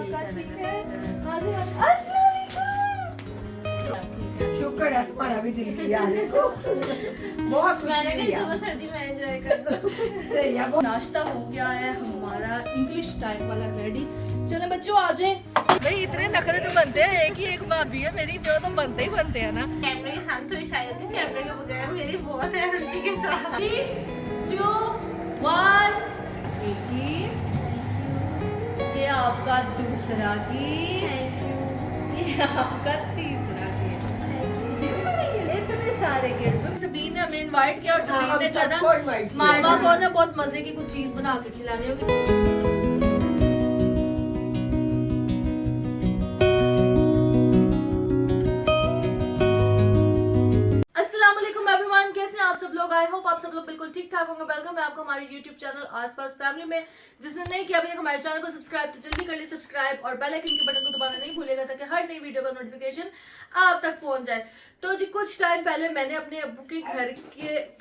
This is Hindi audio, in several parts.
आपका ठीक है? अस्सलाम वालेकुम। शुक्र है तुम्हारा भी दिल किया है को बहुत मैंने खुशी कहा हुई। सुबह सर्दी में एंजॉय कर लो। सही है। नाश्ता हो गया है हमारा इंग्लिश टाइप वाला रेडी। चलो बच्चों आ जाए। भाई इतने नखरे तो बनते हैं, एक ही एक भाभी है मेरी, वो तो बनते ही बनते हैं ना। कैमरे के सामने थोड़ी शायद थी, कैमरे के बगैर मेरी बहुत है हल्दी के साथ। 3, 2, 1 ये आपका दूसरा गिफ्ट, ये आपका तीसरा गिफ्ट। इतने सारे गिफ्ट सबीन ने हमें इनवाइट किया और सबीन ने जो है ना मामा को ना बहुत मजे की कुछ चीज बना के खिलानी होगी। आप सब लोग, आई होप आप सब लोग बिल्कुल ठीक ठाक होंगे। वेलकम है आपको हमारे YouTube चैनल आसपास फैमिली में। जिसने नहीं किया अभी तक हमारे चैनल को सब्सक्राइब तो जल्दी कर लीजिए सब्सक्राइब और बेल आइकन के बटन को दबाना नहीं भूलेगा ताकि हर नई वीडियो का नोटिफिकेशन आप तक पहुंच जाए। तो जी कुछ टाइम पहले मैंने अपने अब्बू के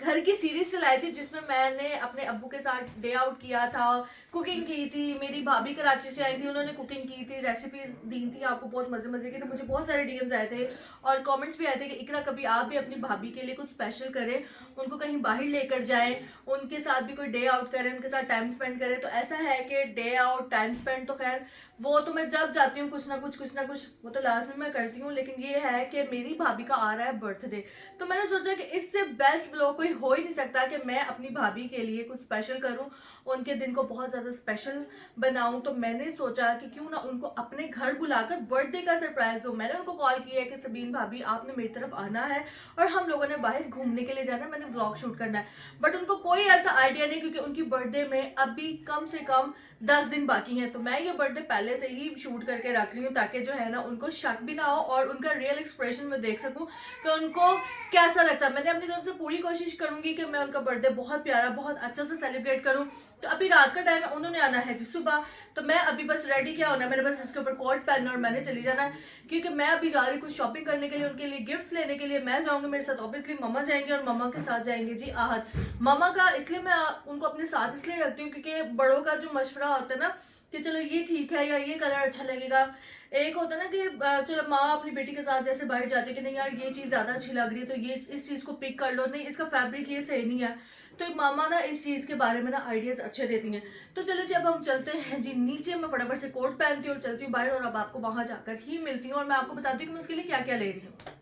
घर की सीरीज चलाई थी जिसमें मैंने अपने अब्बू के साथ डे आउट किया था, कुकिंग की थी। मेरी भाभी कराची से आई थी, उन्होंने कुकिंग की थी, रेसिपीज दी थी आपको बहुत मजे की। तो मुझे बहुत सारे डीएम्स आए थे और कमेंट्स भी आए थे कि इकरा कभी आप भी अपनी भाभी के लिए कुछ स्पेशल करें, उनको कहीं बाहर लेकर जाएं, उनके साथ भी कोई डे आउट करें, उनके साथ टाइम स्पेंड करें। तो ऐसा है कि डे आउट टाइम स्पेंड तो खैर वो तो मैं जब जाती हूँ कुछ ना कुछ वो तो लास्ट में मैं करती हूँ, लेकिन ये है कि मेरी भाभी का आ रहा है बर्थडे। तो मैंने सोचा कि इससे बेस्ट व्लॉग कोई हो ही नहीं सकता कि मैं अपनी भाभी के लिए कुछ स्पेशल करूँ, उनके दिन को बहुत ज़्यादा स्पेशल बनाऊँ। तो मैंने सोचा कि क्यों ना उनको अपने घर बुलाकर बर्थडे का सरप्राइज दूँ। मैंने उनको कॉल किया है कि सबीन भाभी आपने मेरी तरफ आना है और हम लोगों ने बाहर घूमने के लिए जाना है, मैंने व्लॉग शूट करना है। बट उनको कोई ऐसा आइडिया नहीं क्योंकि उनकी बर्थडे में अभी कम से कम 10 दिन बाकी हैं। तो मैं ये बर्थडे पहले से ही शूट करके रख रही हूँ ताकि जो है ना उनको शक भी ना हो और उनका रियल एक्सप्रेशन में देख सकूँ कि उनको कैसा लगता है। मैंने अपनी तरफ से पूरी कोशिश करूंगी कि मैं उनका बर्थडे बहुत प्यारा बहुत अच्छा से सेलिब्रेट करूँ। तो अभी रात का टाइम है, उन्होंने आना है जी सुबह। तो मैं अभी बस रेडी क्या होना है, मैंने बस इसके ऊपर कोट पहनना और मैंने चली जाना है क्योंकि मैं अभी जा रही हूँ कुछ शॉपिंग करने के लिए, उनके लिए गिफ्ट्स लेने के लिए। मैं जाऊंगी, मेरे साथ ऑब्वियसली मम्मा जाएंगे और मम्मा के साथ जाएंगे जी आहत। मम्मा का इसलिए मैं उनको अपने साथ इसलिए रखती हूँ क्योंकि बड़ों का जो मशवरा होता है ना कि चलो ये ठीक है या ये कलर अच्छा लगेगा। एक होता है ना कि चलो माँ अपनी बेटी के साथ जैसे बाहर जाती है कि नहीं यार ये चीज़ ज़्यादा अच्छी लग रही है तो ये इस चीज़ को पिक कर लो, नहीं इसका फैब्रिक ये सही नहीं है। तो मामा ना इस चीज़ के बारे में ना आइडियाज़ अच्छे देती हैं। तो चलो जी अब हम चलते हैं जी नीचे। मैं फटाफट से कोट पहनती हूँ और चलती हूँ बाहर और अब आपको वहाँ जाकर ही मिलती हूँ और मैं आपको बताती हूँ कि मैं उसके लिए क्या क्या ले रही हूँ।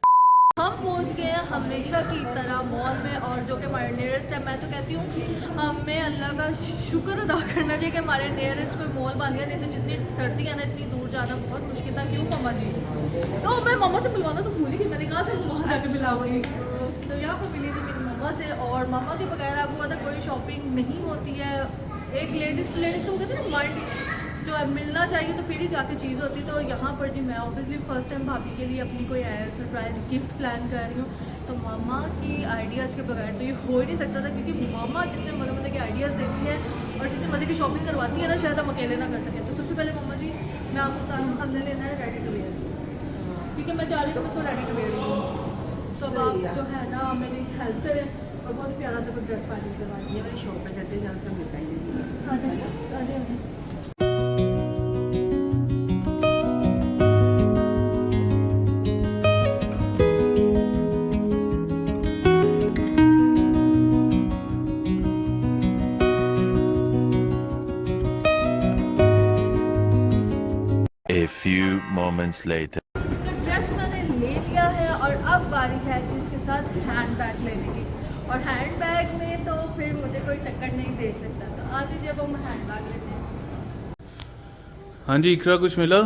हम पहुंच गए हैं हमेशा की तरह मॉल में और जो कि हमारे नियरेस्ट है। मैं तो कहती हूँ हमें अल्लाह का शुक्र अदा करना चाहिए कि हमारे नियरेस्ट कोई मॉल बन गया, नहीं तो जितनी सर्दी है ना इतनी दूर जाना बहुत मुश्किल था। क्यों मम्मा जी? तो मैं मम्मा से मिलवाना तो भूल ही गई, मैंने कहा था वहाँ जाके मिलाऊंगी। तो यहाँ पर मिली थी मेरी मम्मा से और मम्मा के बगैर आपको पता कोई शॉपिंग नहीं होती है। एक लेडीज़ को वो कहते हैं ना माइंड जो है मिलना चाहिए तो फिर ही जाके चीज़ होती है। तो यहाँ पर जी मैं ऑब्वियसली फर्स्ट टाइम भाभी के लिए अपनी कोई सरप्राइज गिफ्ट प्लान कर रही हूँ। तो मामा की आइडियाज़ के बगैर तो ये हो ही नहीं सकता था क्योंकि मामा जितने मज़े के आइडियाज़ देती है और जितने मज़े की शॉपिंग करवाती है ना शायद हम अकेले ना कर सकें। तो सबसे पहले मामा जी मैं आपको बता रहा हूँ हमने लेना है रेडी टू वेयर क्योंकि मैं चाह रही हूँ उसको रेडी टू वेयर लूँ। तो अब आप जो है ना मेरी हेल्प करें और बहुत ही प्यारा सा कोई ड्रेस फाइनल करवा दिए। मेरी शॉप पर जाते ज़्यादा मिलता है। आ जाए आ जाए। A few moments later. Dress मैंने ले लिया है और अब बारी है जिसके साथ हैंड बैग लेने की। और हैंड बैग में तो फिर मुझे कोई टक्कर नहीं दे सकता। तो आज जब हम हैंड बैग लेते हैं। हाँ जी इकरा कुछ मिला?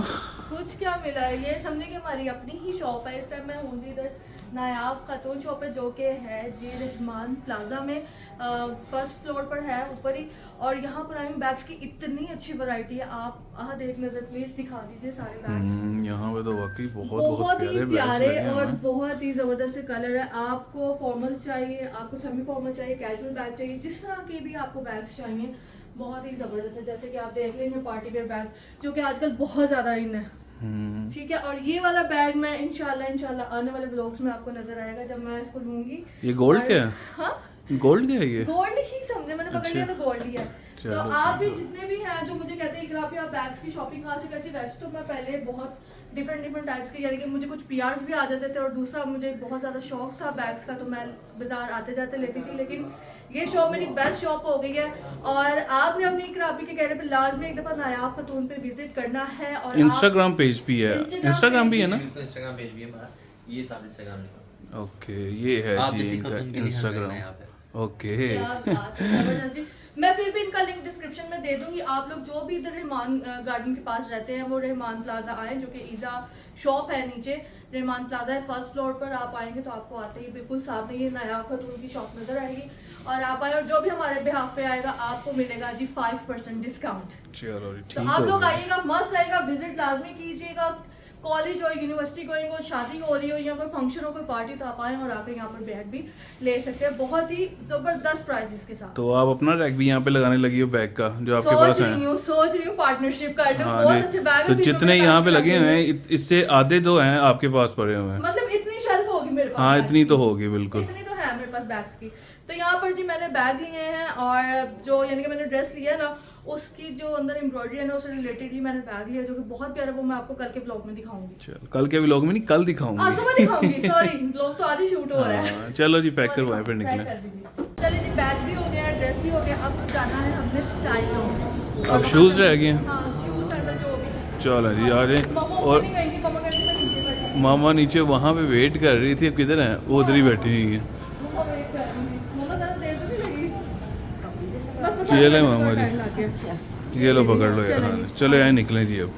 कुछ क्या मिला है, ये समझे कि हमारी अपनी ही शॉप है। इस टाइम मैं हूँ इधर नायाब खातून शॉप है जो कि है जी रहमान प्लाजा में, फर्स्ट फ्लोर पर है ऊपर ही। और यहाँ पर आई बैग्स की इतनी अच्छी वैरायटी है। आप देख नजर प्लीज दिखा दीजिए सारे बैग्स। यहाँ पे तो वाकई बहुत ही प्यारे और हैं। बहुत ही जबरदस्त कलर है। आपको फॉर्मल चाहिए, आपको सेमी फॉर्मल चाहिए, कैजुअल बैग चाहिए, जिस तरह के भी आपको बैग्स चाहिए बहुत ही जबरदस्त है। जैसे कि आप देख लेंगे पार्टी वेयर बैग जो कि आजकल बहुत ज्यादा इन है। ठीक है। और ये वाला बैग मैं इंशाल्लाह आने वाले व्लॉग्स में आपको नजर आएगा जब मैं इसको लूंगी। ये गोल्ड क्या है? हाँ गोल्ड क्या है ये? गोल्ड ही समझे, मैंने पकड़ लिया तो गोल्ड ही है। तो चलो आप भी जितने भी हैं जो मुझे कहते हैं इकरा आप बैग्स की शॉपिंग कहाँ से करती, वैसे तो मैं पहले बहुत डिफरेंट टाइप्स के, यानी कि मुझे कुछ पीआर्स भी आ जाते थे, और दूसरा मुझे बहुत ज़्यादा शौक था बैग्स का, तो मैं बाजार आते जाते लेती थी। लेकिन ये शॉप मेरी बेस्ट शॉप हो गई है, और आपने अपनी इकराबी के कहने पर लाजमी एक दफ़ा नायाब खतून पे विजिट करना है। और इंस्टाग्राम पेज भी है, इंस्टाग्राम भी है ना? इंस्टाग्राम पेज भी है हमारा, ये साथ इंस्टाग्राम लिखा। ओके, ये है आप जी किसी इनका खतून के लिए इंस्टाग्राम। यहाँ पे। ओके, क्या बात है, जबरदस्ती। मैं फिर भी इनका लिंक डिस्क्रिप्शन में दे दूंगी। आप लोग जो भी इधर रहमान गार्डन के पास रहते हैं वो रहमान प्लाजा आए, जो कि ईजा शॉप है नीचे, रहमान प्लाजा है फर्स्ट फ्लोर पर। आप आएंगे तो आपको आते ही बिल्कुल सामने ये नायाब खतून की शॉप नजर आएगी, और आप आए और जो भी हमारे बिहाफ पे आएगा आपको मिलेगा जी 5% डिस्काउंट। चलो तो ठीक आप हो लोग गया। आइएगा, मस्त रहेगा, विजिट लाजमी कीजिएगा। कॉलेज और यूनिवर्सिटी गोइंग हो, शादी हो रही हो या कोई फंक्शन हो, कोई पार्टी, तो आप आए और आकर यहाँ पर बैग भी ले सकते हैं बहुत ही जबरदस्त प्राइसेस के साथ। तो आप अपना रैक भी यहाँ पे लगाने लगी हो बैग का, जो आपके पास है? सोच रही हूँ पार्टनरशिप कर लूँ, हाँ बहुत जी। अच्छे बैग तो हैं, जितने बीच में यहाँ पे पैक लगे करके हुए हैं इससे आधे तो हैं आपके पास पड़े हुए हैं। मतलब इतनी शेल्फ होगी मेरे पास। हाँ, बैग्स इतनी तो की। होगी बिल्कुल। इतनी तो है मेरे पास बैग्स की। तो यहाँ पर जी मैंने बैग लिए हैं, और जो यानी कि मैंने ड्रेस लिया है ना, उसकी जो अंदर एम्ब्रॉयडरी है ना, उससे रिलेटेड ही मैंने बैग लिया, जो कि बहुत प्यारा, वो मैं आपको कल के ब्लॉग में दिखाऊंगी। चलो, कल के व्लॉग में नहीं, कल दिखाऊंगी। सुबह दिखाऊंगी, सॉरी ब्लॉग तो आधी शूट हो रहा है। हाँ, चलो जी पैक Sorry, करवाएं फिर पैक निकले। कर दीजिए। चलिए जी, बैग भी हो गया, ड्रेस भी हो गया, अब तो जाना है हमने स्टाइल। अब शूज रह गए हैं। हाँ, शूज सैंडल जो भी। चलो जी आ जाए। मम्मा और ऊपर नहीं गई थी, मम्मा कहती मैं नीचे बैठी हूँ। मामा नीचे वहाँ पे वेट कर रही थी, अब किधर है वो? उधर ही बैठी हुई है। मम्मा वेट कर रही थी। मम्मा ज़्यादा देर तो नहीं लगी। बस ये ले आगे मामा जी। टाइम लग गया। अच्छा। ये लो पकड़ लो यार। चलो। चलो यार निकलें जी अब।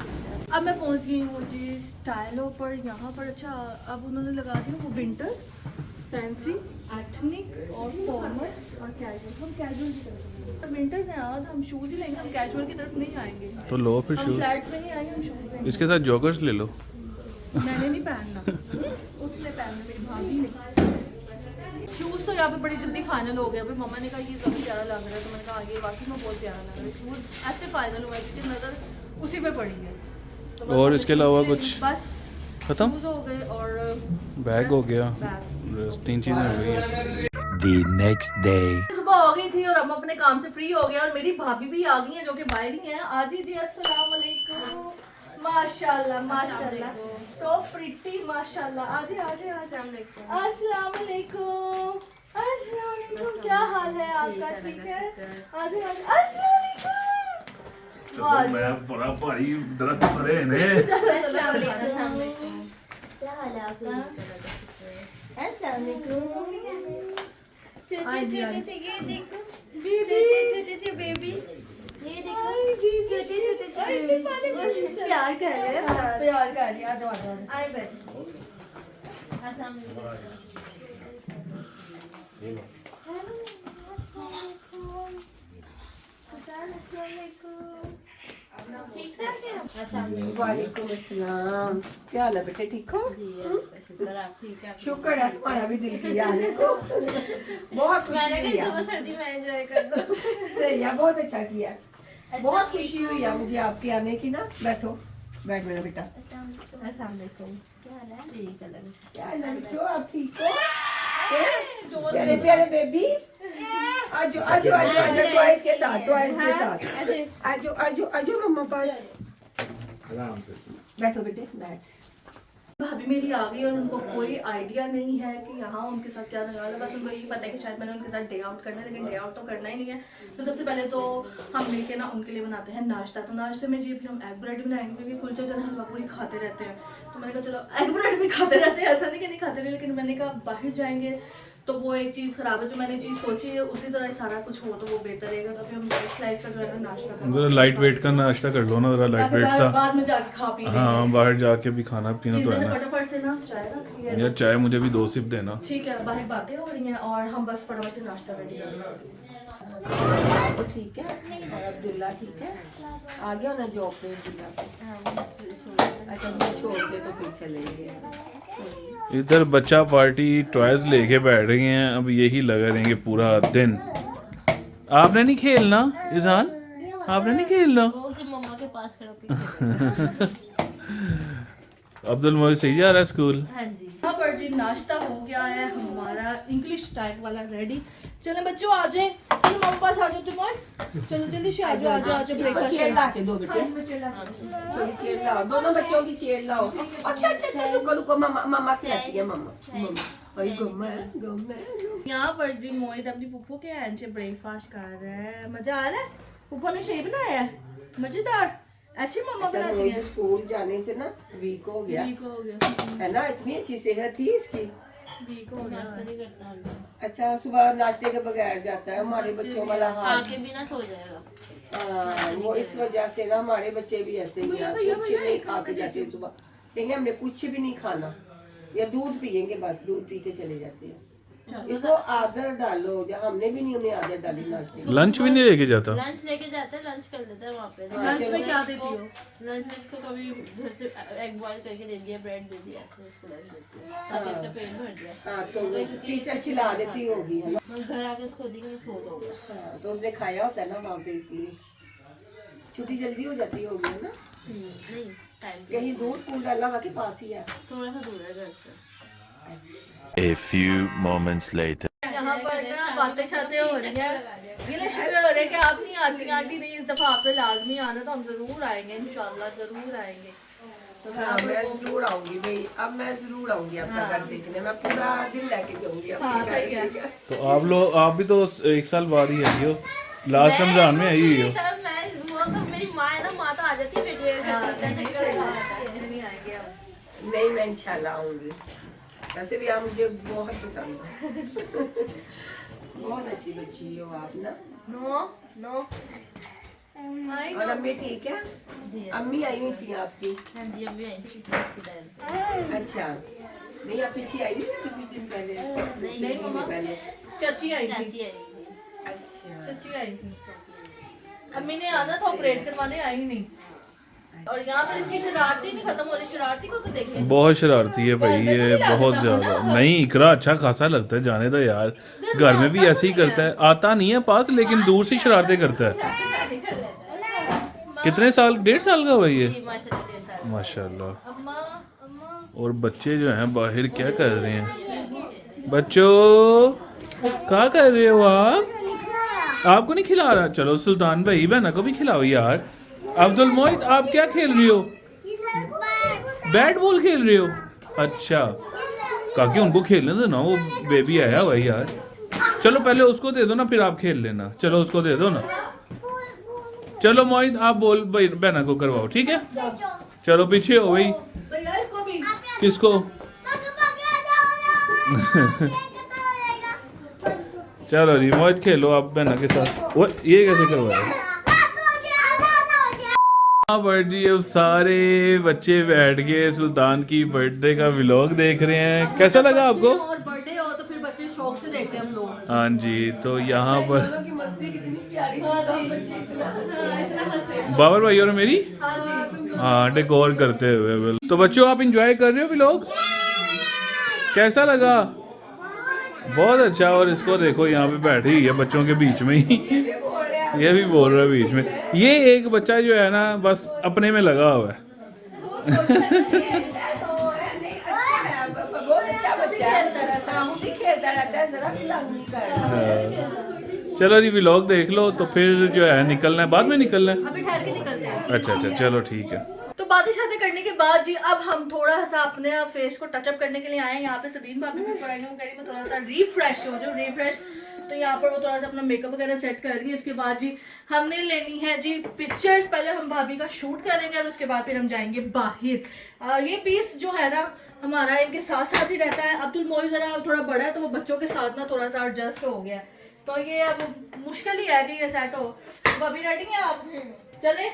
अब मैं पहुंच गई हूँ जी स्टाइलो पर, यहाँ पर। अच्छा, अब उन्होंने लगा दिया वो विंटर, फैंसी, एथनिक और फॉर्मल और कैजुअल। हम कैजुअल भी करेंगे, विंटर्स हैं आज, हम शूज़ ही लेंगे, हम कैजुअल की तरफ नहीं आएंगे। तो लो फिर हम शूज। फ्लैट्स में नहीं आएंगे, हम शूज़ लेंगे। इसके साथ जॉगर्स ले लो। मैंने नहीं पहनना, उसने पहनना, मेरी भाभी ने। शूज़ तो यहाँ पे बड़ी जल्दी फाइनल हो गया। अभी मम्मा ने कहा ये ज़्यादा प्यारा लग रहा है, तो मैंने कहा ये वाकई में बहुत प्यारा लग रहा है। शूज़ ऐसे फाइनल हुआ है क्योंकि नज़र उसी पे पड़ी है। तो बस और अब इसके शूज़ अलावा ले कुछ ली, बस खत्म? शूज़ हो गए और बैग हो गया, बैग। बस 3 चीजें हो गई हैं। The next day. सुबह हो गई थी और हम अपने काम से फ्री हो गए, और मेरी भाभी भी आ गई हैं जो कि बाहर ही हैं। आजी जी अस्सलाम वालेकुम। माशाल्लाह माशाल्लाह, सो प्रिटी माशाल्लाह। आजी आजी अस्सलाम वालेकुम। अस्सलाम वालेकुम। अस्सलाम वालेकुम, क्या हाल है आपका? ठीक है आजी आजी। अस्सलाम वालेकुम। वाह, मैं बड़ा भारी दर्द पड़े ने। अस्सलाम वालेकुम। क्या हाल है आपका? अस्सलाम वालेकुम। हाँ छोटे जी, छोटे हाँ से ये देखो, बेबी छोटे छोटे बेबी, ये देखो, छोटे छोटे से बेबी प्यार कर रहे हैं, प्यार। प्यार कर लिया। आ जाओ आ जाओ। आए बैठ। वालेकुम अस्सलाम। क्या हाल है बेटे, ठीक हो? शुक्र है तुम्हारा भी दिल किया आने को। बहुत खुशी हुई है। सर्दी में एंजॉय कर लो। सही है, बहुत अच्छा किया। बहुत खुशी हुई है मुझे आपके आने की ना। बैठो, बैठ मेरा बेटा। क्या हाल है बेटो, आप ठीक हो? प्यारे प्यारे बेबी, आजो आजो आजो आजो, टॉयज के साथ, टॉयज के साथ। आजो आजो आजो मम्मा पास। बैठो बेटे, बैठ। भाभी मेरी आ गई और उनको कोई आइडिया नहीं है कि यहाँ उनके साथ क्या लगा है। बस उनको यही पता है कि शायद मैंने उनके साथ डे आउट करना है, लेकिन डे आउट तो करना ही नहीं है। तो सबसे पहले तो हम मिलके ना उनके लिए बनाते हैं नाश्ता। तो नाश्ते में जी अभी हम एग ब्रेड बनाएंगे, क्योंकि कुलचे चना हलवा पूरी खाते रहते हैं। तो मैंने कहा चलो एग ब्रेड भी खाते रहते हैं, ऐसा नहीं कि नहीं खाते रहे, लेकिन मैंने कहा बाहर जाएंगे तो वो एक चीज़ खराब है। जो मैंने चीज़ सोची है उसी तरह सारा कुछ हो तो वो बेहतर रहेगा। तो अभी हम ब्रेड स्लाइस का जो है ना नाश्ता जरा करेंगे, लाइट वेट का नाश्ता कर लो ना, जरा लाइट ताकि वेट सा। बाद में जाके खा पी लेंगे। हाँ, बाहर जाके भी खाना पीना तो है ना। फटाफट से ना चाय रख लिया यार चाय मुझे भी 2 सिप देना। ठीक है, बाहर बातें हो रही हैं और हम बस फटाफट से नाश्ता रेडी कर लेंगे। तो ठीक है, और अब्दुल्ला ठीक है? आ गया ना जॉब पे अब्दुल्ला? अच्छा ये छोड़ के तो फिर चले गए। इधर बच्चा पार्टी टॉयज लेके बैठ रही हैं, अब यही लगा रहेंगे पूरा दिन। आपने नहीं खेलना इज़ान, आपने नहीं खेलना। वो उसे मम्मा के पास खड़ो के अब्दुल मोहित सही जा रहा है स्कूल? हाँ जी। यहाँ पर जी नाश्ता हो गया है हमारा इंग्लिश टाइप वाला रेडी। चलो बच्चों आ जाए, चलो मम्मा पास आ जाओ तुम और चलो जल्दी से आ जाओ ब्रेकफास्ट चेयर ला के दो बेटे, थोड़ी चेयर लाओ, दोनों बच्चों की चेयर लाओ। अच्छा रुको रुको, मम्मा खिलाती है, मम्मा भाई गम्मा गम्मा। यहाँ पर जी मोहित अपनी पुप्पो के हैंड से ब्रेकफास्ट कर रहा है। मजा आ रहा है? पुप्पो ने शेप बनाया है मजेदार, अच्छी मम्मा बनाती है। स्कूल जाने से ना वीक हो गया वीक हो गया है ना, इतनी अच्छी सेहत थी इसकी। वीक हो गया नाश्ता नहीं करता है। अच्छा सुबह नाश्ते के बगैर जाता है, हमारे बच्चों वाला हाल। आके भी ना सो जाएगा। वो इस वजह से ना हमारे बच्चे भी ऐसे ही हैं, कुछ नहीं खा के जाते हैं सुबह, कहेंगे हमने कुछ भी नहीं खाना या दूध पियेंगे, बस दूध पी के चले जाते हैं। इसको आदत डालो, जब हमने भी नहीं उन्हें आदत डाली नाश्ते की। लंच भी नहीं लेके जाता? लंच लेके जाता है, लंच कर लेता है वहाँ पे। लंच में क्या देती हो? लंच में इसको कभी घर से एग बॉईल करके दे दिया, ब्रेड दे दिया, ऐसे इसको लंच देती है ताकि इसका पेट भर जाए। हाँ तो टीचर खिला देती होगी है ना। मैं घर आके उसको दी मैं सो जाऊंगा। हाँ, तो उसने खाया होता है ना वहाँ पे, इसलिए छुट्टी जल्दी हो जाती होगी है ना। नहीं टाइम कहीं दूर स्कूल डाला वहाँ के पास ही है? थोड़ा सा दूर है घर से। A few moments later. यहाँ पर ना बातें शातें हो रही है, गिले शिकवे हो रहे हैं कि आप नहीं आती आंटी नहीं, इस दफा आपने लाजमी आना, तो हम जरूर आएंगे इंशाल्लाह, जरूर आएंगे। तो हाँ मैं जरूर आऊंगी भाई, अब मैं जरूर आऊंगी आपका घर देखने, मैं पूरा दिन लेके जाऊंगी हाँ सही है। तो आप भी तो 1 साल बाद ही आई हो, लास्ट रमजान में आई हुई हो। सर मैं वो तो मेरी माँ है ना, माँ तो आ जाती है बेटी के घर। नहीं आएंगे हम। नहीं मैं इंशाल्लाह आऊंगी, वैसे भी आप मुझे बहुत पसंद है। बहुत अच्छी बच्ची हो आप ना। नो नो और अम्मी ठीक है? अम्मी आई हुई थी आपकी? हाँ जी अभी आई थी क्रिसमस के टाइम पे। अच्छा नहीं आप पीछे आई नहीं थी कुछ दिन पहले? नहीं मम्मा, पहले। चाची आई थी। चाची आई थी। अच्छा चाची आई थी। अम्मी ने आना था ऑपरेट करवाने, आई नहीं। और यहाँ पर इसकी शरारती नहीं खत्म हो रही, शरारती को तो देखें। बहुत शरारती है भाई ये, बहुत ज्यादा। नहीं इकरा अच्छा खासा लगता है, जाने दो यार, घर में भी ऐसे ही करता है, आता नहीं है पास लेकिन दूर से शरारतें करता है। कितने साल? 1.5 साल का हुआ ये? माशाल्लाह 1.5 साल। माशाल्लाह। अम्मा अम्मा और बच्चे जो हैं बाहर क्या कर रहे हैं? बच्चों क्या कर रहे हो आप? आपको नहीं खिला रहा? चलो सुल्तान भाई बहना को भी खिलाओ यार। अब्दुल मोहित आप क्या खेल रही हो? बैट बॉल खेल रहे हो? अच्छा काकी उनको खेलने दो ना, वो बेबी आया हुआ है यार। चलो पहले उसको दे दो ना, फिर आप खेल लेना। चलो उसको दे दो ना। चलो मोहित आप बोल भाई बहना को करवाओ, ठीक है? चलो पीछे हो भाई। भैया इसको भी। किसको? चलो जी मोहित खेलो आप बहना के साथ। वो ये कैसे करवाया? हाँ पर जी अब सारे बच्चे बैठ गए, सुल्तान की बर्थडे का व्लॉग देख रहे हैं। कैसा लगा आपको? और बर्थडे हो तो फिर बच्चे शौक से देखते हैं हम लोग। हाँ जी तो यहाँ पर मस्ती कितनी प्यारी थी, सब बच्चे इतना इतना हंसे। बाबर भाई और मेरी हाँ जी। हाँ डेकोर करते हुए। तो बच्चों आप इंजॉय कर रहे हो व्लॉग? कैसा लगा? बहुत अच्छा। और इसको देखो यहाँ पे बैठी हुई है बच्चों के बीच में ही, ये भी बोल रहा है बीच में। ये एक बच्चा जो है ना बस अपने में लगा हुआ है। बहुत अच्छा बच्चा है, खेलता रहता है, जरा खिलाऊं नहीं करता। चलो जी व्लॉग देख लो, तो फिर जो है निकलना है, बाद में निकलना है। अभी ठहर के निकलते हैं। अच्छा चलो ठीक है। तो बातें शातें करने के बाद जी अब हम थोड़ा सा अपने फेस को टचअप करने के लिए आए हैं। यहाँ पे सबीन भाभी भी पढ़ाएंगे, वो कह रही मैं थोड़ा सा रिफ्रेश हो जाऊँ, रिफ्रेश। तो यहाँ पर वो थोड़ा सा अपना मेकअप वगैरह सेट कर रही है। इसके बाद जी हमने लेनी है जी पिक्चर्स, पहले हम भाभी का शूट करेंगे और उसके बाद फिर हम जाएंगे बाहर। ये पीस जो है ना हमारा इनके साथ साथ ही रहता है। अब्दुल मोहित जरा थोड़ा बड़ा है तो वो बच्चों के साथ ना थोड़ा सा एडजस्ट हो गया, तो ये अब मुश्किल ही है कि ये सेट हो। भाभी रेडी हैं आप? चले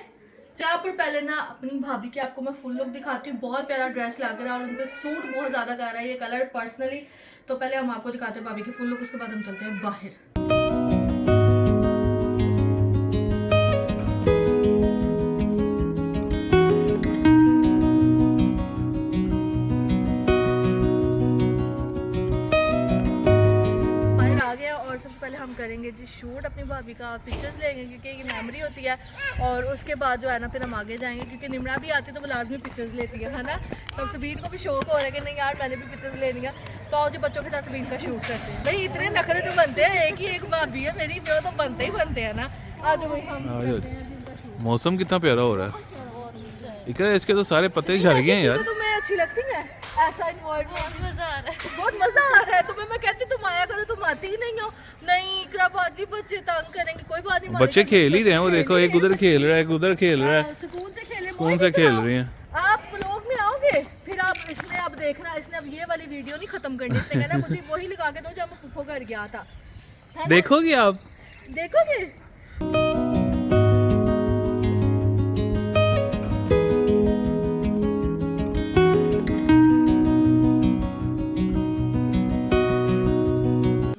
जहाँ पर पहले ना अपनी भाभी की आपको मैं फुल लुक दिखाती हूँ। बहुत प्यारा ड्रेस लग रहा है और उन पर सूट बहुत ज़्यादा कर रहा है ये कलर पर्सनली। तो पहले हम आपको दिखाते हैं भाभी की फुल लुक, उसके बाद हम चलते हैं बाहर। बाहर आ गया और सबसे पहले हम करेंगे जी शूट अपनी भाभी का, पिक्चर्स लेंगे क्योंकि ये मेमोरी होती है। और उसके बाद जो है ना फिर हम आगे जाएंगे क्योंकि निमरा भी आती है तो वो लाजमी पिक्चर्स लेती है ना। तो सबीन को भी शौक हो रहा है कि नहीं यार मैंने भी पिक्चर्स लेनी है। तो आज जो बच्चों के साथ सबीन का शूट करते हैं। भाई इतने नखरे तो बनते हैं, एक ही एक भाभी है मेरी, वो तो बनते ही बनते हैं ना। आज वही हम करते हैं जिनका शूट। मौसम कितना प्यारा हो रहा है इकरा, इसके तो सारे पत्ते झड़ गए हैं यार। तुम्हें अच्छी लगती है ऐसा बहुत मजा आ रहा है। बहुत मजा आ रहा है तुम्हें। मैं कहती तुम आया करो, तुम आती ही नहीं हो। नहीं इकरा बाजी बच्चे तंग करेंगे, कोई बात नहीं। बच्चे खेल ही रहे हैं, वो देखो एक उधर खेल रहा है एक उधर खेल रहा है, सुकून से खेले, कौन से खेल रहे हैं। आप व्लॉग में आओगे फिर आप इसने अब देखना, इसने अब ये वाली वीडियो नहीं खत्म करनी। इसने कहना मुझे वही लगा के दो जब मैं पुप्पो घर गया था। है ना? देखोगे आप? देखोगे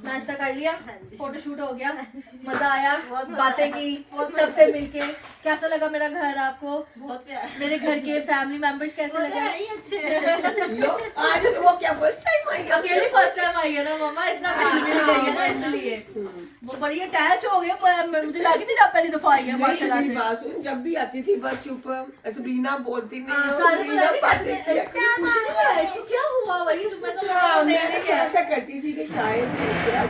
नाश्ता कर लिया, फोटो शूट हो गया, मजा आया, बातें की सबसे मिलके। कैसा लगा मेरा घर आपको? बहुत प्यारा। मेरे घर के फैमिली मेंबर्स कैसे लगे? अच्छे लो आज तो वो क्या फर्स्ट टाइम आई है? अकेली फर्स्ट टाइम आई है ना मम्मा, इतना घुल मिल गई है ना इसलिए वो बड़ी अटैच हो गए। मुझे लगी थी ना पहली दफा आई है माशाल्लाह मेरी से। बात सुन, जब भी आती थी बस चुप ऐसे बिना बोलती नहीं, सारे बिना तो बातें किया। कुछ नहीं है, इसको क्या हुआ वही जो मैं तो हाँ, नहीं मैं किया। ऐसा करती थी कि शायद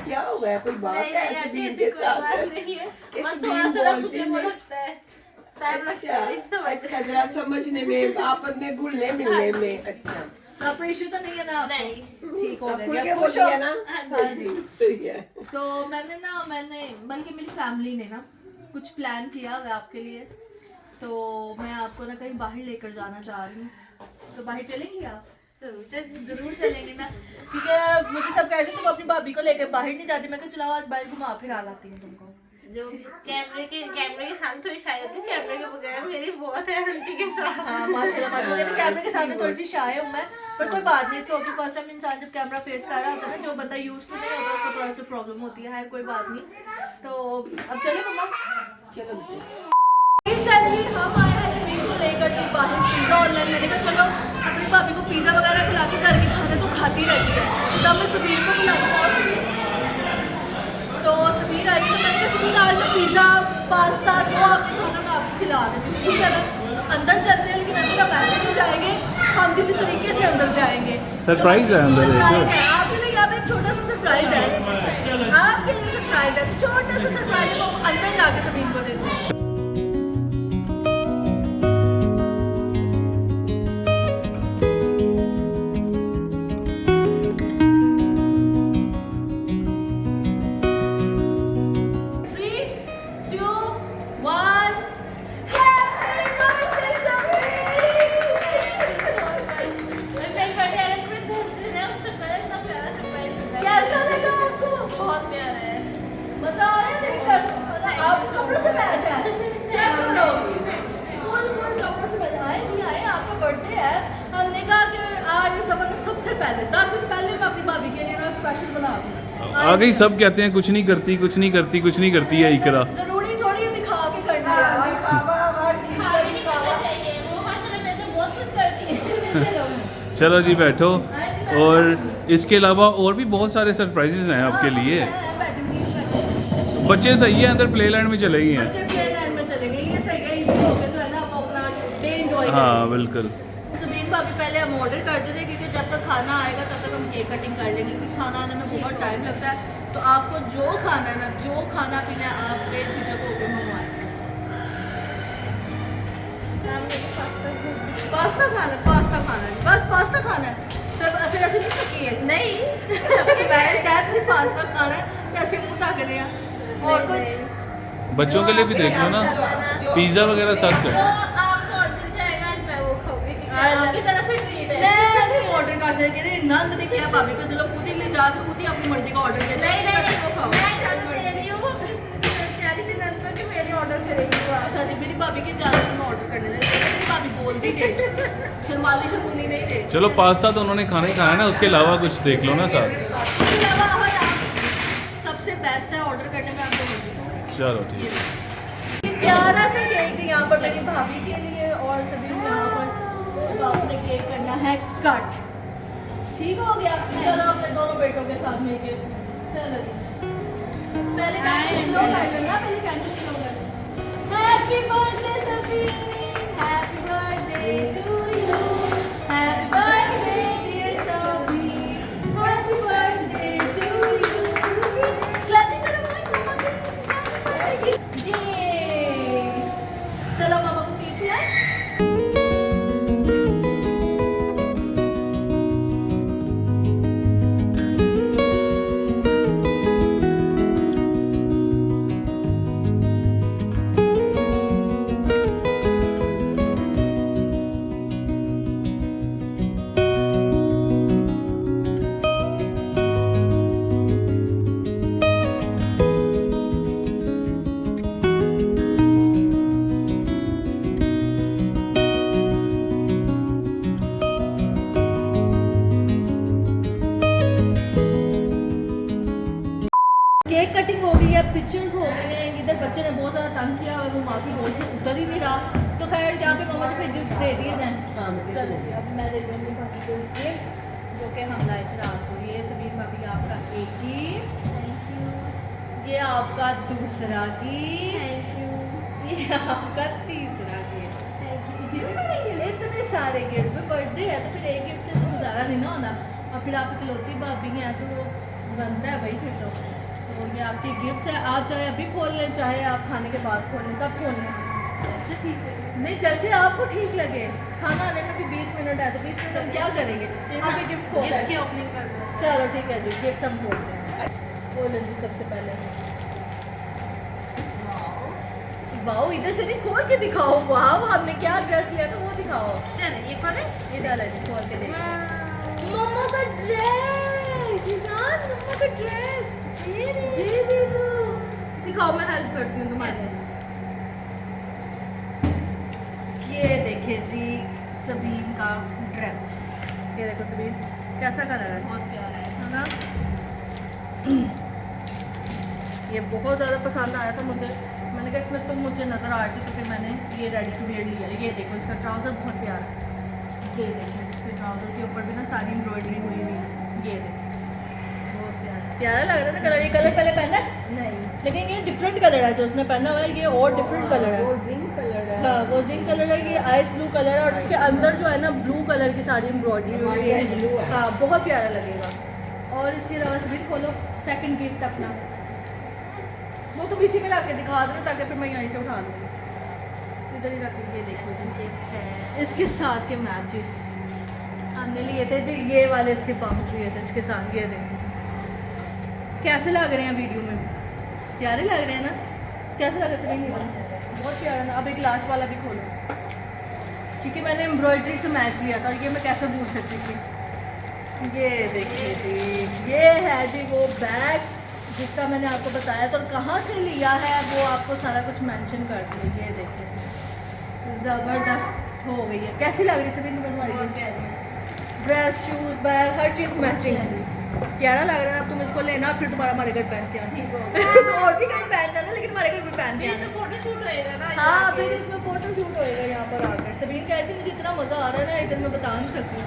क्या हो गया, कोई बात है ऐसे बीन के साथ कैसे बीन बोलती नहीं। अच्छा अच्छा जरा समझने में, आपस में घुलने मिलने में। अच्छा तो कोई इशू तो नहीं है ना? नहीं। ठीक हो खुल गया के खुश बोली हो है ना? हाँ जी। सही है। तो मैंने बल्कि मेरी फैमिली ने ना कुछ प्लान किया हुआ आपके लिए। तो मैं आपको ना कहीं बाहर लेकर जाना चाह रही हूँ, तो बाहर चलेंगी आप? जरूर चलेंगे ना, क्योंकि मुझे सब कह रहे थे तुम अपनी भाभी को लेकर बाहर नहीं जाती। मैं कहा चलाओ आज बाहर घुमा फिरा लाती हूँ तुमको। जो कैमरे के सामने थोड़ी शायद होती है, कैमरे के बगैर मेरी बहुत है आंटी के साथ। हाँ माशाल्लाह माशाल्लाह। तो कैमरे के सामने थोड़ी सी शाय हूँ मैं, पर कोई बात नहीं। चौकी फर्स्ट टाइम इंसान जब कैमरा फेस कर रहा होता है ना, जो बंदा यूज टू नहीं होता उसको थोड़ा सा प्रॉब्लम होती है, कोई बात नहीं। तो अब चले मम्मा, चलो इस टाइम भी हम आए हैं समीर को लेकर जी बाहर पिज़्ज़ा ऑनलाइन। मैंने कहा चलो अपनी भाभी को पिज़्ज़ा वगैरह खिला के, घर के खाने तो खाती रहती है, तब मैं समीर को खिलाती। तो समीर आई तो मैंने कहा समीर आज मैं पिज़्ज़ा पास्ता जो आपने खाना मैं आपको खिला देती हूँ, ठीक है ना? अंदर चलते हैं, लेकिन अंदर हम ऐसे नहीं जाएंगे, हम किसी तरीके से अंदर जाएंगे। सरप्राइज है अंदर, सरप्राइज है आपके लिए, यहाँ पे एक छोटा सा सरप्राइज है आपके लिए, सरप्राइज है। तो छोटा सा सरप्राइज है, हम अंदर जाके समीर को देते हैं। बहुत प्यारा है। मजा आया देखकर? आप कपड़ों से मैच है, चेक करो फुल कपड़ों से मैच। आए जी आए, आपका बर्थडे है, हमने कहा कि आज इस सफर में सबसे पहले 10 दिन पहले मैं अपनी भाभी के लिए ना स्पेशल बना दूँ। आ गई, सब कहते हैं कुछ नहीं करती कुछ नहीं करती कुछ नहीं करती है इकरा। जरूरी थोड़ी है दिखा के करना है। दिखावा हर चीज का खाने नहीं दिखावा। करना चाहिए, वो माशाल्लाह मेरे से बहुत कुछ करती है। चलो चलो जी बैठो। और इसके अलावा और भी बहुत सारे सरप्राइजेस हैं आपके लिए। बच्चे सही है, अंदर प्ले लैंड में चले गए हैं। बच्चे प्ले लैंड में चले गए, ये सही है, इजी हो गया जो है ना, वो अपना डे एंजॉय करें। हाँ बिल्कुल। समीर भाभी पहले हम ऑर्डर करते थे क्योंकि जब तक खाना आएगा तब तक हम केक कटिंग कर लेंगे, क्योंकि खाना आने में बहुत टाइम लगता है। तो आपको जो खाना है ना, जो खाना पीना है, आप बेझिझक होकर मंगवाएं। पास्ता खाना है, बस पास्ता खाना है। फिर ऐसे नहीं सकी है नहीं शायद पास्ता खाना है, ऐसे मुँह ताक रहे हैं। और कुछ बच्चों के लिए भी देख लो ना, पिज्ज़ा वगैरह सब कर। आपको ऑर्डर जाएगा आज मैं वो खाऊंगी, क्योंकि आपकी तरफ से ट्रीट है। मैं नहीं ऑर्डर कर सकती, मेरे नंद ने किया भाभी पे, चलो खुद ही ले जाके खुद ही अपनी मर्जी का ऑर्डर कर। नहीं नहीं वो खाओ। मैं इजाजत दे रही हूँ प्यारी सी नंद को कि मेरी ऑर्डर करेगी वो। अच्छा जी, मेरी भाभी के ज़्यादा से मैं ऑर्डर करने लगी, मेरी भाभी बोल दीजिए शर्माली शर्मुनी नहीं थे। चलो पास्ता तो उन्होंने खाना ही खाया ना, उसके अलावा कुछ देख लो ना साथ। इसके अलावा आवाज़ सबसे बेस्ट है ऑर्डर करने में, आपको मर्जी। चलो ठीक है। प्यारा सा केक जी यहाँ पर मेरी भाभी के लिए, और सभी यहाँ पर तो आपने केक करना है कट। ठीक हो गया, चलो अपने दोनों बेटों के साथ मिलके चलो जी। पहले कैंडल स्लो कर लेना, पहले कैंडल स्लो कर लेना। Happy birthday Safeen, happy birthday to you, happy birthday dear Safeen, happy birthday to you. Clapping करो मम्मा की। ये चलो मामा को केक खिलाएं। केक कटिंग हो गई है, पिक्चर्स हो गई हैं। इधर बच्चे ने बहुत ज़्यादा तंग किया और वो माँ की गोद से उतर ही नहीं रहा। तो खैर यहाँ पे मामा जी फिर गिफ्ट दे दिए जाएँ। चलो अब मैं दे दूँगी भाभी को गिफ्ट जो कि हम लाए थे रात को। ये सभी भाभी आपका एक गिफ्ट, ये आपका दूसरा गिफ्ट, ये आपका तीसरा गिफ्ट। इतने सारे गिफ्ट में बर्थडे है तो फिर एक गिफ्ट से तो गुजारा नहीं ना होना। और फिर आप इकलौती भाभी हैं तो वो बनता है भाई फिर तो ये आपके गिफ्ट है। आप चाहे अभी खोल लें, चाहे आप खाने के बाद खोल लें, तब खोल लें, जैसे ठीक है। नहीं जैसे आपको ठीक लगे। खाना आने में भी 20 मिनट है तो 20 मिनट हम क्या करेंगे, आप ये गिफ्ट खोल गिफ्ट की ओपनिंग कर दो। चलो ठीक है जी, गिफ्ट हम खोलते हैं। खोल लेंगे सबसे पहले। वाओ, इधर से नहीं खोल के दिखाओ। वाओ, हमने क्या ड्रेस लिया था वो दिखाओ। ये खोले, ये डाला जी, खोल के देखो। मम्मा का ड्रेस, शिजान मम्मा का ड्रेस। जी दीदू, दिखाओ मैं हेल्प करती हूँ तुम्हारे। ये देखिए जी सबीन का ड्रेस। ये देखो सबीन, कैसा कलर है, बहुत प्यारा है ना। ये बहुत ज़्यादा पसंद आया था मुझे। मैंने कहा इसमें तुम मुझे नज़र आ रही थी तो फिर मैंने ये रेडी टू वियर लिया। ये देखो इसका ट्राउज़र बहुत प्यारा है। ये देखिए इसके ट्राउज़र के ऊपर भी ना सारी एम्ब्रॉयडरी हुई हुई है। ये देखो बहुत प्यारा प्यारा लग रहा है ना कलर। ये कलर पहले पहना है नहीं, लेकिन ये डिफरेंट कलर है जो उसने पहना हुआ है। ये और डिफरेंट कलर है। वो जिंक कलर है। हाँ वो जिंक कलर है। ये आइस ब्लू कलर है और इसके अंदर जो है ना ब्लू कलर की सारी एम्ब्रॉयडरी हुई है। ब्लू है। हाँ बहुत प्यारा लगेगा। और इसके अलावा सभी खोलो सेकंड गिफ्ट अपना, वो तो इसी में रख के दिखा देना ताकि फिर मैं यहीं से उठा लूँगी। इधर ही रख के। ये देखो इसके साथ के मैचेस हमने लिए थे जी। ये वाले इसके पम्प्स लिए थे इसके साथ। ये देखो कैसे लग रहे हैं वीडियो में, प्यारे लग रहे हैं ना। कैसे लग रहे हैं, बहुत प्यारा ना। अब एक लास्ट वाला भी खोलो क्योंकि मैंने एम्ब्रॉयडरी से मैच लिया था और ये मैं कैसे भूल सकती थी। ये देखिए जी, ये है जी वो बैग जिसका मैंने आपको बताया था और कहाँ से लिया है वो आपको सारा कुछ मेंशन कर दिया। ये देखिए ज़बरदस्त हो गई है। कैसी लग रही है सभी तुम्हारी ड्रेस, शूज़, बैग, हर चीज़ मैचिंग है। प्यारा लग रहा है। अब तुम इसको लेना फिर तुम्हारा हमारे घर पहन के आना। और भी कहीं पहन जाना लेकिन हमारे घर भी पहन के आना। फोटो शूट होएगा ना। हाँ फिर इसमें फोटो शूट होएगा यहाँ पर आकर। सबीन कह रही थी मुझे इतना मज़ा आ रहा है ना इधर मैं बता नहीं सकती।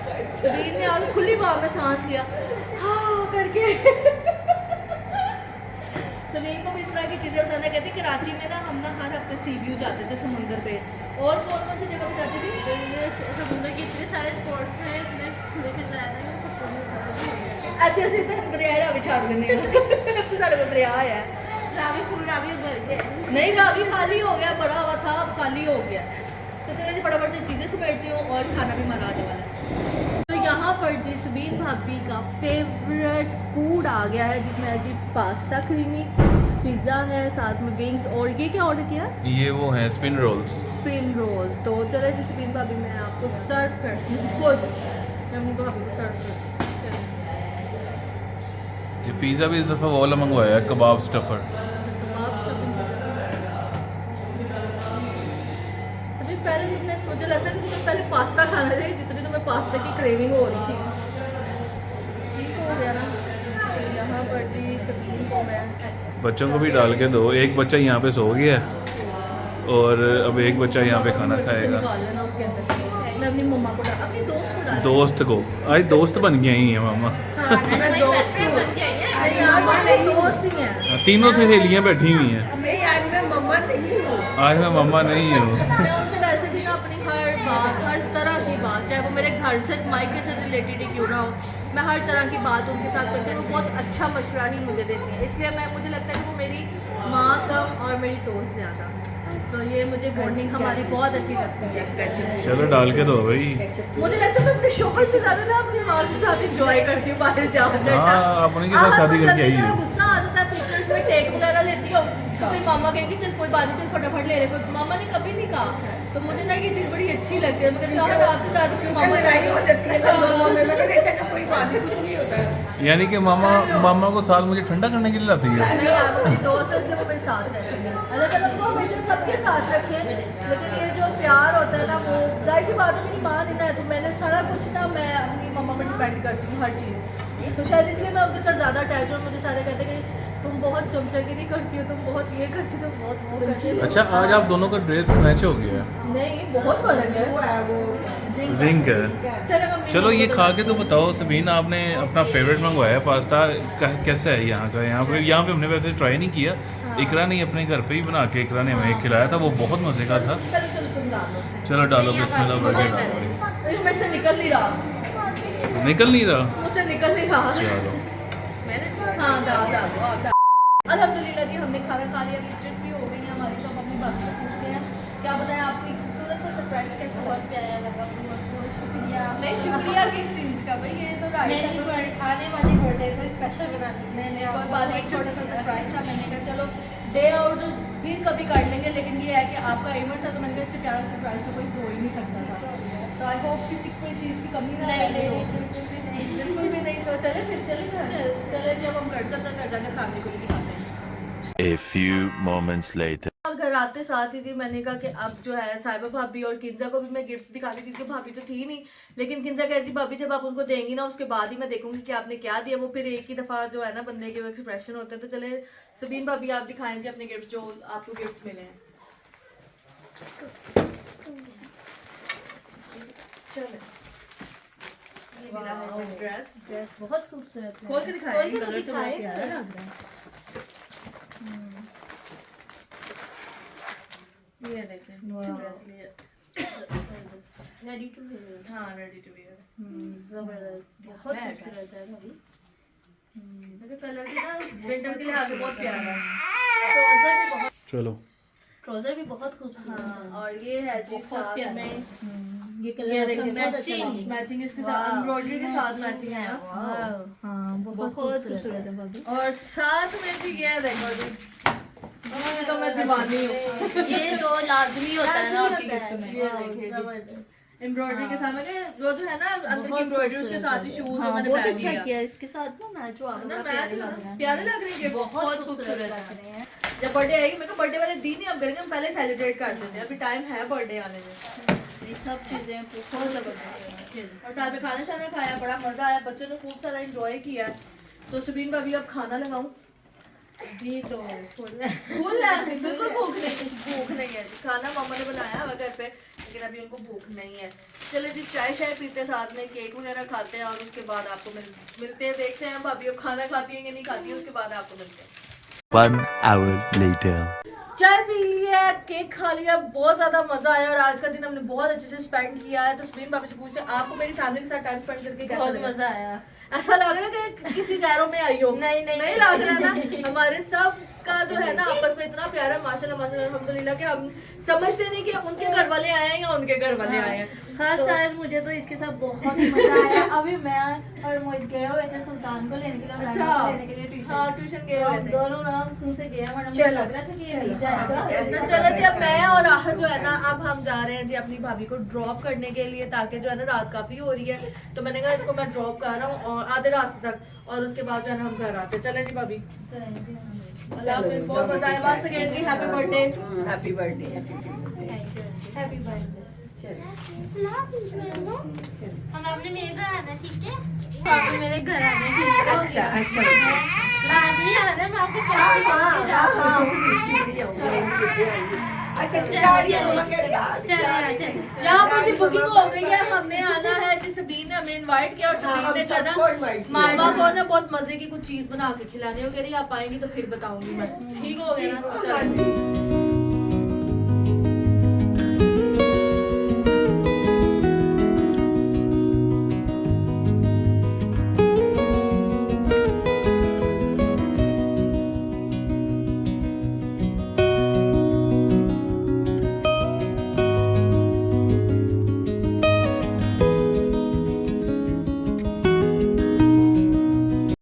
सबीन ने आगे खुली बाह में सांस लिया हाँ करके। सबीन को भी इस तरह की चीज़ें पसंद है। कहती कराची में ना हम ना हर हफ्ते सी व्यू जाते थे समुंदर पे। और कौन कौन सी जगह पे जाती थी? समुद्र के इतने सारे स्पॉट्स हैं, इतने खुले के ज़्यादा अच्छे से तो हम दरिया भी छाड़ देंगे। तो साढ़े को दरिया है रावी भर गए। नहीं, रावी खाली हो गया, बड़ा हुआ था अब खाली हो गया। तो चलो जी फटाफट से चीज़ें समेटती हूँ और खाना भी मंगा आने वाला है। तो यहाँ पर जी सबीन भाभी का फेवरेट फूड आ गया है जिसमें है जी पास्ता क्रीमी, पिज़्ज़ा है, साथ में विंग्स और ये क्या ऑर्डर किया? ये वो हैं स्पिन रोल्स। Spin roles. तो चलो जी सबीन भाभी मैं आपको सर्व करती हूँ खुद। मैं अपनी भाभी को सर्व करती हूँ। ये पिज़्ज़ा भी इस दफ़ा वो वाला मंगवाया है, कबाब स्टफर। सभी पहले तुमने मुझे लगता है कि तुम्हें पहले पास्ता खाना चाहिए जितनी तुम्हें पास्ता की क्रेविंग हो रही थी। ठीक हो गया ना। यहाँ पर जी सबीन को मैं बच्चों को भी डाल के दो। एक बच्चा यहाँ पे सो गया है और अब एक बच्चा यहाँ पे खाना खाएगा। निकाल लेना उसके अंदर से। मैं अपनी मम्मा को अपनी दोस्त को डाल दोस्त को आज दोस्त बन गया ही है मामा। मैं दोस्त नहीं यार, मेरी दोस्त ही है। तीनों सहेलियां बैठी हुई हैं। नहीं आज मैं मम्मा नहीं हूँ। आज मैं मम्मा नहीं हूँ। मैं उनसे वैसे भी ना अपनी हर बात, हर तरह की बात, चाहे वो मेरे घर से मायके से रिलेटेड ही क्यों ना हो, मैं हर तरह की बात उनके साथ करती हूँ। वो बहुत अच्छा मशवरा ही मुझे देती है, इसलिए मुझे लगता है कि वो मेरी माँ कम और मेरी दोस्त ज़्यादा। तो ये मुझे बॉन्डिंग हमारी बहुत अच्छी लगती है। चलो डाल के दो भाई। मुझे लगता है मैं अपने शोहर से ज़्यादा ना अपनी माँ के साथ इंजॉय करती हूँ बाहर जाकर। हाँ, आप उन्हीं के साथ शादी करके आई हो। गुस्सा आ जाता है, पिक्चर्स में टेक वगैरह लेती हूँ तो फिर मामा कहेंगे चल कोई बात नहीं, चल फटाफट ले रहे कोई। मामा ने कभी नहीं कहा, तो मुझे ना ये चीज़ बड़ी अच्छी लगती है। मैं कहती हूँ आपसे ज़्यादा क्यों मामा से लड़ाई हो जाती है ना दोनों में। मैं कहती हूँ कोई बात नहीं, कुछ नहीं होता है। यानी कि मामा को साथ मुझे ठंडा करने के लिए लाती है। नहीं यार, वो मेरी दोस्त है इसलिए वो मेरे साथ रहती है। अल्लाह ताला को हमेशा सबके साथ रखे, लेकिन ये जो प्यार होता है ना, वो जाहिर सी बात है मेरी माँ नहीं ना है, तो मैंने सारा कुछ ना मैं अपनी मम्मा पर डिपेंड करती हूँ हर चीज़। तो शायद इसलिए मैं उनके साथ ज़्यादा अटैच हूँ। मुझे सारे कहते हैं कि तुम बहुत चमचागिरी करती हो, तुम बहुत ये करती हो, तुम बहुत वो करती हो। अच्छा, आज आप दोनों का ड्रेस मैच हो गया है। नहीं, बहुत फर्क है। जिंक है। चलो ये खा के तो बताओ सबीन, आपने अपना फेवरेट मंगवाया पास्ता, कैसा है यहाँ का? यहाँ पे हमने वैसे ट्राई नहीं किया। इकरा ने अपने घर पे ही बना के इकरा ने हमें खिलाया था, वो बहुत मज़े का था। चलो तुम डालो। चलो डालो, बिस्मिल्लाह करके डालो। ये मेरे से निकल नहीं रहा, निकल नहीं रहा। मुझसे निकल नहीं रहा। चलो हाँ डालो आप डालो। अल्हम्दुलिल्लाह जी, हमने खाना खा लिया, पिक्चर्स भी हो गई हैं हमारी। तो हम अपनी बात से पूछते हैं, क्या बताएं आपको एक खूबसूरत सा सरप्राइज कैसा हुआ? प्यारा लगा, बहुत शुक्रिया। नहीं, शुक्रिया किस चीज़ का भाई, ये तो राइट है। आने वाली बर्थडे को स्पेशल बना दी। नहीं कोई बात नहीं, एक छोटा सा सरप्राइज था। मैंने कहा चलो डे आउट फिर कभी कर लेंगे, लेकिन ये है कि आपका इवेंट था तो मैंने कहा इससे प्यारा सरप्राइज तो कोई हो ही नहीं सकता था। तो आई होप किसी कोई चीज़ की कमी ना रह गई हो। बिल्कुल भी नहीं। तो चले फिर चले जी, अब हम घर जाकर फैमिली को भी दिखाते हैं। A few moments later. और घर आते साथ ही थी मैंने कहा कि अब जो है साहिबा भाभी और किंजा को भी मैं गिफ्ट्स दिखा दी, क्योंकि भाभी तो थी नहीं। लेकिन किंजा कह रही थी भाभी जब आप उनको देंगी ना उसके बाद ही मैं देखूंगी कि आपने क्या दिया। वो फिर एक ही दफ़ा जो है ना बंदे के एक्सप्रेशन होते हैं। तो चले सबीन भाभी आप दिखाएं थे अपने गिफ्ट्स जो आपको गिफ्ट्स मिले हैं। चले ये मिला है ड्रेस बहुत खूबसूरत है। खोल के दिखाएं, खोल के कलर तो बहुत दिखाएं। प्यारा लग रहा है। ये देखें ड्रेस लिए रेडी टू वेयर। हाँ रेडी टू वेयर। जबरदस्त, बहुत खूबसूरत है भाभी। देखो कलर भी ना विंटर के लिहाज से बहुत प्यारा है। चलो ट्राउजर भी बहुत खूबसूरत है। हाँ, और ये है जी साथ में ये कलर ये अच्छा, देखिए बहुत अच्छा matching। लगा। मैचिंग इसके साथ एम्ब्रॉयडरी के साथ मैचिंग है ना। वाव, हाँ बहुत खूबसूरत है भाभी। और साथ में जी ये देखो जी, ये तो मैं दीवानी हूँ। ये तो लाजमी होता है ना आपके गिफ्ट में। ये देखिए एम्ब्रॉयडरी के साथ में वो जो है ना अंदर की एम्ब्रॉयडरी उसके साथ ही शूज हाँ, मैंने बहुत पहन अच्छा लिया। किया इसके साथ ना मैच हुआ, ना बड़ा मैच प्यारे लग रहा है। प्यारे लग रहे हैं बहुत खूबसूरत लग रहे हैं। जब बर्थडे आएगी मैं बर्थडे वाले दिन ही हम करेंगे, हम पहले सेलिब्रेट कर देते हैं, अभी टाइम है बर्थडे आने में। ये सब चीजें बहुत जबरदस्त है। और साथ में खाना शाना खाया, बड़ा मजा आया, बच्चों ने खूब सारा एंजॉय किया। तो सुबीन भाभी अब खाना लगाऊं? जी तो बिल्कुल भूख नहीं है जी। खाना मामा ने बनाया हुआ घर पे, लेकिन अभी उनको भूख नहीं है। चले जी चाय पीते हैं साथ में, केक वगैरह खाते हैं और उसके बाद आपको मिलते हैं। देखते हैं भाभी अब खाना खाती है कि नहीं खाती है, उसके बाद आपको मिलते हैं। 1 hour later. चाय पी लिया, केक खा लिया, बहुत ज्यादा मजा आया और आज का दिन हमने बहुत अच्छे से स्पेंड किया है। तो सुबीन भाभी से पूछते हैं आपको मेरी फैमिली के साथ टाइम स्पेंड करके कैसा बहुत लगा? मजा आया। ऐसा लग रहा है कि किसी गैरों में आई हो? नहीं लग रहा ना। हमारे सब का जो है ना आपस में इतना प्यारा माशाल्लाह माशाल्लाह अल्हम्दुलिल्लाह कि हम समझते नहीं कि उनके घर वाले आए हैं या उनके घर वाले आए हैं। खास कर मुझे तो इसके साथ बहुत ही मजा आया। अभी मैं और मोहित गए हुए थे सुल्तान को लेने के लिए, अच्छा। लेने के लिए ट्यूशन। हाँ ट्यूशन गए हुए थे। दोनों ना स्कूल से गए, वरना मुझे लग रहा था कि ये मिल जाएगा। तो चलो जी अब मैं और राहत जो है ना अब हम जा रहे हैं जी अपनी भाभी को ड्रॉप करने के लिए, ताकि जो है ना रात काफी हो रही है। तो मैंने कहा इसको मैं ड्रॉप कर रहा हूँ और आधे रास्ते तक, और उसके बाद जो है ना हम घर आते। चले जी भाभी, अल्लाह हाफिज़, बहुत मजा आया। वंस अगेन जी happy birthday. Happy birthday. Happy birthday. हम आपने मेरे घर आना ठीक है, आपने मेरे घर आना ठीक है। अच्छा अच्छा लास्ट नहीं आना, मैं आपको अच्छा तू जा रही है, मम्मा कह रही है चले। यहाँ पर जी बुकिंग हो गई है, हमने आना है जी। सबीन ने हमें इनवाइट किया और सबीन ने जो है सबको invite ना किया। मामा को ना बहुत मजे की कुछ चीज बना के खिलाने, वो कह रही आप आएंगी तो फिर बताऊंगी मैं। ठीक हो गया ना? चलो।